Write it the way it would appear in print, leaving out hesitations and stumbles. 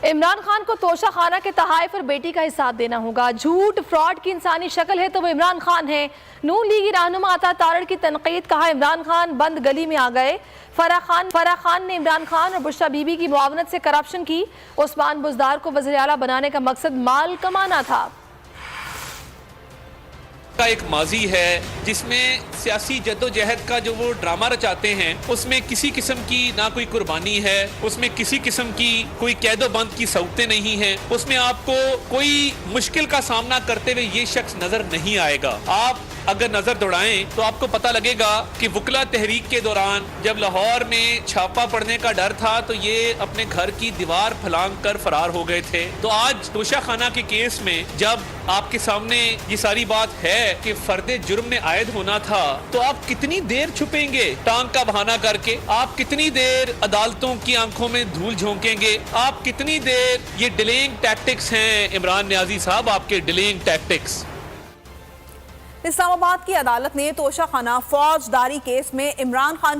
عمران خان کو توشہ خانہ کے تحائف اور بیٹی کا حساب دینا ہوگا۔ جھوٹ فراڈ کی انسانی شکل ہے تو وہ عمران خان ہے۔ نون لیگی رہنما عطا تارڑ کی تنقید، کہا عمران خان بند گلی میں آ گئے۔ فرح خان نے عمران خان اور بشرا بی بی کی معاونت سے کرپشن کی۔ عثمان بزدار کو وزیر اعلیٰ بنانے کا مقصد مال کمانا تھا۔ کا ایک ماضی ہے جس میں سیاسی جدوجہد کا جو وہ ڈرامہ رچاتے ہیں، اس میں کسی قسم کی نہ کوئی قربانی ہے، اس میں کسی قسم کی کوئی قید و بند کی صورتیں نہیں ہیں، اس میں آپ کو کوئی مشکل کا سامنا کرتے ہوئے یہ شخص نظر نہیں آئے گا۔ آپ اگر نظر دوڑائیں تو آپ کو پتہ لگے گا کہ وکلا تحریک کے دوران جب لاہور میں چھاپا پڑنے کا ڈر تھا تو یہ اپنے گھر کی دیوار پھلانگ کر فرار ہو گئے تھے۔ تو آج توشہ خانہ کے کیس میں جب آپ کے سامنے یہ ساری بات ہے کہ فرد جرم نے عائد ہونا تھا، تو آپ کتنی دیر چھپیں گے ٹانگ کا بہانہ کر کے؟ آپ کتنی دیر عدالتوں کی آنکھوں میں دھول جھونکیں گے؟ آپ کتنی دیر یہ ڈیلینگ ٹیکٹکس ہیں عمران نیازی صاحب، آپ کے ڈیلینگ ٹیکٹکس؟ اسلام آباد کی عدالت نے توشہ خانہ فوجداری کیس میں عمران خان